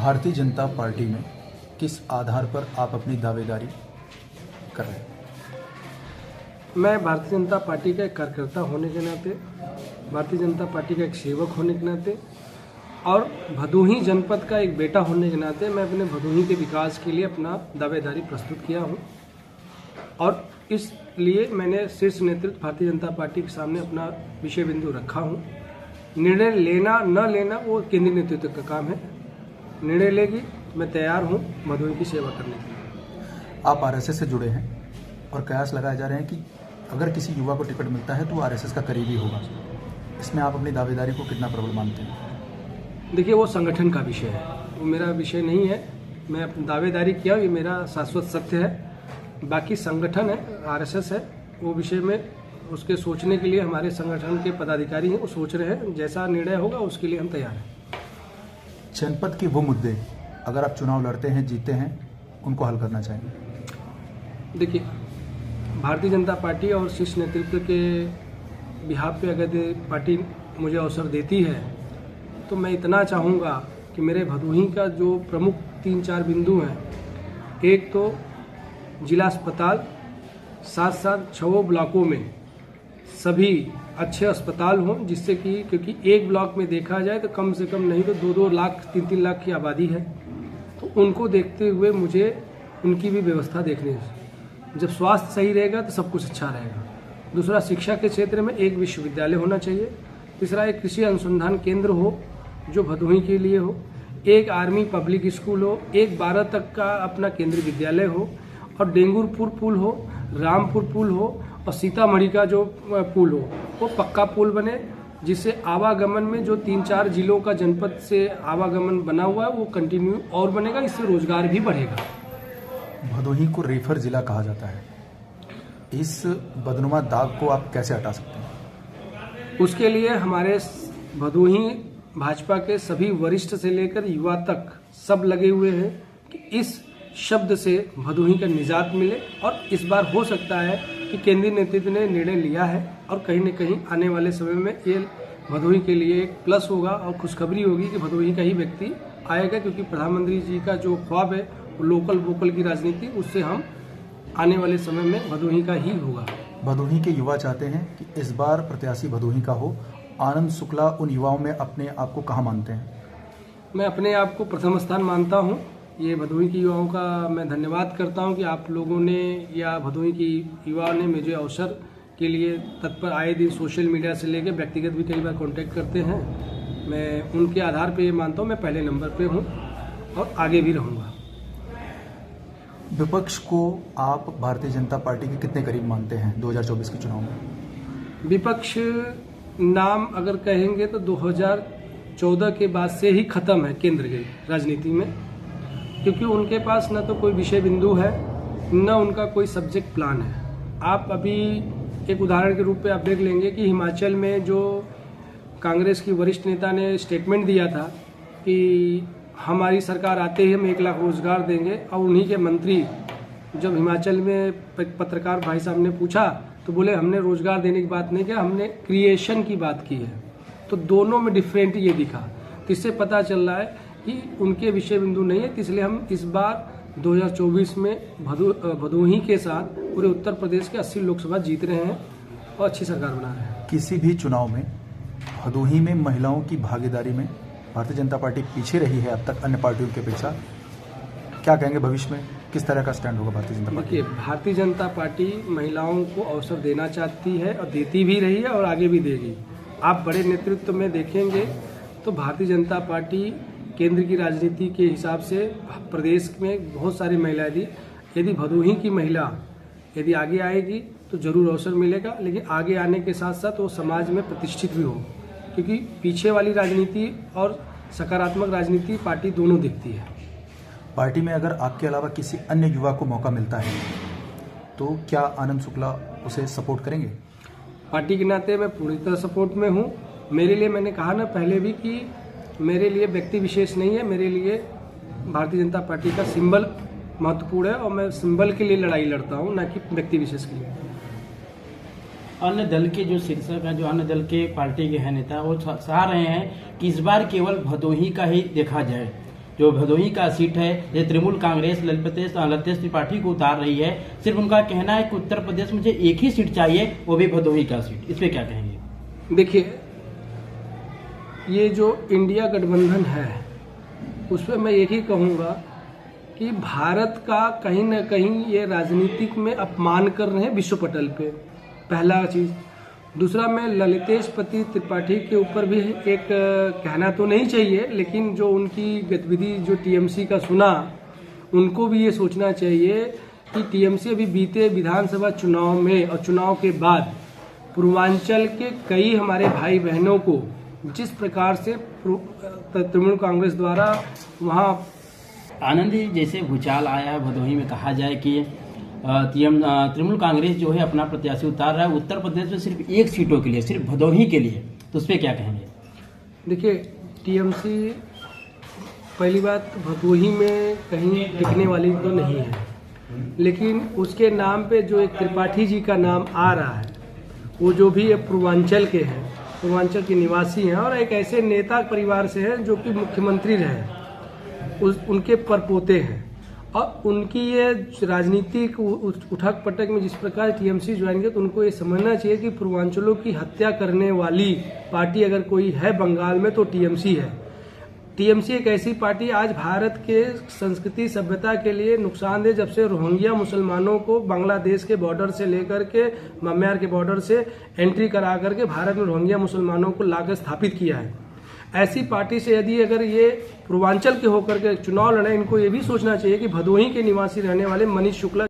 Bharatiya Janata party में किस आधार पर आप अपनी दावेदारी कर रहे हैं? मैं भारतीय जनता पार्टी का एक कार्यकर्ता होने के नाते, भारतीय जनता पार्टी का एक सेवक होने के नाते और भदोही जनपद का एक बेटा होने के नाते मैं अपने भदोही के विकास के लिए अपना दावेदारी प्रस्तुत किया हूं और इसलिए मैंने शीर्ष नेतृत्व भारतीय जनता पार्टी के सामने अपना विषय बिंदु रखा हूं। निर्णय लेना न लेना वो केंद्रीय नेतृत्व का काम है। निर्णय लेगी, मैं तैयार हूं भदोही की सेवा करने के लिए। आप आरएसएस से जुड़े हैं और कयास लगाए जा रहे हैं कि अगर किसी युवा को टिकट मिलता है तो वो आरएसएस का करीबी होगा। इसमें आप अपनी दावेदारी को कितना प्रबल मानते हैं? देखिए, वो संगठन का विषय है, वो मेरा विषय नहीं है। मैं अपनी दावेदारी किया, ये मेरा शाश्वत सत्य है। बाकी संगठन है, आरएसएस है, वो विषय में उसके सोचने के लिए हमारे संगठन के पदाधिकारी हैं, वो सोच रहे हैं। जैसा निर्णय होगा उसके लिए हम तैयार हैं। जनपद के वो मुद्दे अगर आप चुनाव लड़ते हैं, जीते हैं, उनको हल करना चाहेंगे? देखिए, भारतीय जनता पार्टी और शीर्ष नेतृत्व के बिहाफ पे अगर पार्टी मुझे अवसर देती है तो मैं इतना चाहूँगा कि मेरे भदोही का जो प्रमुख 3-4 बिंदु हैं, एक तो जिला अस्पताल, साथ साथ 6 ब्लॉकों में सभी अच्छे अस्पताल हों, जिससे कि क्योंकि एक ब्लॉक में देखा जाए तो कम से कम नहीं तो 2-2 लाख 3-3 लाख की आबादी है, तो उनको देखते हुए मुझे उनकी भी व्यवस्था देखनी है। जब स्वास्थ्य सही रहेगा तो सब कुछ अच्छा रहेगा। दूसरा, शिक्षा के क्षेत्र में एक विश्वविद्यालय होना चाहिए। तीसरा, एक कृषि अनुसंधान केंद्र हो जो भदोही के लिए हो। एक आर्मी पब्लिक स्कूल हो। एक 12 तक का अपना केंद्रीय विद्यालय हो और डेंगुरपुर पुल हो, रामपुर पुल हो और सीतामढ़ी का जो पुल हो वो पक्का पुल बने, जिससे आवागमन में जो 3-4 जिलों का जनपद से आवागमन बना हुआ है वो कंटिन्यू और बनेगा। इससे रोजगार भी बढ़ेगा। भदोही को रेफर जिला कहा जाता है, इस बदनुमा दाग को आप कैसे हटा सकते हैं? उसके लिए हमारे भदोही भाजपा के सभी वरिष्ठ से लेकर युवा तक सब लगे हुए हैं कि इस शब्द से भदोही का निजात मिले। और इस बार हो सकता है कि केंद्रीय नेतृत्व ने निर्णय लिया है और कहीं न कहीं आने वाले समय में ये भदोही के लिए एक प्लस होगा और खुशखबरी होगी कि भदोही का ही व्यक्ति आएगा, क्योंकि प्रधानमंत्री जी का जो ख्वाब है वो लोकल वोकल की राजनीति, उससे हम आने वाले समय में भदोही का ही होगा। भदोही के युवा चाहते हैं कि इस बार प्रत्याशी भदोही का हो। आनंद शुक्ला उन युवाओं में अपने आप को कहाँ मानते हैं? मैं अपने आप को प्रथम स्थान मानता हूँ। ये भदोही की युवाओं का मैं धन्यवाद करता हूँ कि आप लोगों ने या भदोही की युवाओं ने मुझे अवसर के लिए तत्पर आए दिन सोशल मीडिया से लेकर व्यक्तिगत भी कई बार कांटेक्ट करते हैं। मैं उनके आधार पे ये मानता हूँ मैं पहले नंबर पे हूँ और आगे भी रहूँगा। विपक्ष को आप भारतीय जनता पार्टी के कितने करीब मानते हैं 2024 के चुनाव में? विपक्ष नाम अगर कहेंगे तो 2014 के बाद से ही खत्म है केंद्र की राजनीति में, क्योंकि उनके पास न तो कोई विषय बिंदु है न उनका कोई सब्जेक्ट प्लान है। आप अभी एक उदाहरण के रूप में आप देख लेंगे कि हिमाचल में जो कांग्रेस की वरिष्ठ नेता ने स्टेटमेंट दिया था कि हमारी सरकार आते ही हम 1 लाख रोजगार देंगे, और उन्हीं के मंत्री जब हिमाचल में पत्रकार भाई साहब ने पूछा तो बोले हमने रोजगार देने की बात नहीं किया, हमने क्रिएशन की बात की है। तो दोनों में डिफरेंट ये दिखा, तो इससे पता चल रहा है कि उनके विषय बिंदु नहीं है। इसलिए हम इस बार 2024 में भदोही के साथ पूरे उत्तर प्रदेश के 80 लोकसभा जीत रहे हैं और अच्छी सरकार बना रहे हैं। किसी भी चुनाव में भदोही में महिलाओं की भागीदारी में भारतीय जनता पार्टी पीछे रही है अब तक अन्य पार्टियों की अपेक्षा। क्या कहेंगे भविष्य में किस तरह का स्टैंड होगा भारतीय जनता पार्टी? देखिए, भारतीय जनता पार्टी महिलाओं को अवसर देना चाहती है और देती भी रही है और आगे भी देगी। आप बड़े नेतृत्व में देखेंगे तो भारतीय जनता पार्टी केंद्र की राजनीति के हिसाब से प्रदेश में बहुत सारी महिलाएं दी। यदि भदोही की महिला यदि आगे आएगी तो जरूर अवसर मिलेगा, लेकिन आगे आने के साथ साथ वो समाज में प्रतिष्ठित भी हो, क्योंकि पीछे वाली राजनीति और सकारात्मक राजनीति पार्टी दोनों देखती है। पार्टी में अगर आपके अलावा किसी अन्य युवा को मौका मिलता है तो क्या आनंद शुक्ला उसे सपोर्ट करेंगे? पार्टी के नाते मैं पूरी तरह सपोर्ट में हूँ। मेरे लिए, मैंने कहा ना पहले भी कि मेरे लिए व्यक्ति विशेष नहीं है, मेरे लिए भारतीय जनता पार्टी का सिंबल महत्वपूर्ण है और मैं सिंबल के लिए लड़ाई लड़ता हूँ, ना कि व्यक्ति विशेष के लिए। अन्य दल के जो शीर्षक है, जो अन्य दल के पार्टी के हैं नेता, वो चाह रहे हैं कि इस बार केवल भदोही का ही देखा जाए। जो भदोही का सीट है, ये तृणमूल कांग्रेस ललितेश त्रिपाठी को उतार रही है। सिर्फ उनका कहना है कि उत्तर प्रदेश में मुझे एक ही सीट चाहिए, वो भी भदोही का सीट। इस पे क्या कहेंगे? देखिए, ये जो इंडिया गठबंधन है उस पर मैं यही कहूँगा कि भारत का कहीं ना कहीं ये राजनीतिक में अपमान कर रहे हैं विश्व पटल पे, पहला चीज़। दूसरा, मैं ललितेश पति त्रिपाठी के ऊपर भी एक कहना तो नहीं चाहिए, लेकिन जो उनकी गतिविधि जो टीएमसी का सुना, उनको भी ये सोचना चाहिए कि टीएमसी अभी बीते विधानसभा चुनाव में और चुनाव के बाद पूर्वांचल के कई हमारे भाई बहनों को जिस प्रकार से तृणमूल कांग्रेस द्वारा वहाँ आनंद जी, जैसे भूचाल आया भदोही में, कहा जाए कि तृणमूल कांग्रेस जो है अपना प्रत्याशी उतार रहा है उत्तर प्रदेश में सिर्फ एक सीटों के लिए, सिर्फ भदोही के लिए, तो उस पर क्या कहेंगे? देखिए, टीएमसी पहली बात भदोही में कहीं टिकने वाली तो नहीं है, लेकिन उसके नाम पे जो एक त्रिपाठी जी का नाम आ रहा है, वो जो भी पूर्वांचल के हैं, पूर्वांचल के निवासी हैं और एक ऐसे नेता परिवार से हैं जो कि मुख्यमंत्री रहे, उनके परपोते हैं, और उनकी ये राजनीतिक उठक पटक में जिस प्रकार टीएमसी ज्वाइन किया, तो उनको ये समझना चाहिए कि पूर्वांचलों की हत्या करने वाली पार्टी अगर कोई है बंगाल में तो टीएमसी है। टीएमसी एक ऐसी पार्टी आज भारत के संस्कृति सभ्यता के लिए नुकसानदेह, जब से रोहिंग्या मुसलमानों को बांग्लादेश के बॉर्डर से लेकर के म्यांमार के बॉर्डर से एंट्री करा करके भारत में रोहिंग्या मुसलमानों को लाकर स्थापित किया है। ऐसी पार्टी से यदि अगर ये पूर्वांचल के होकर के चुनाव लड़े, इनको ये भी सोचना चाहिए कि भदोही के निवासी रहने वाले मनीष शुक्ला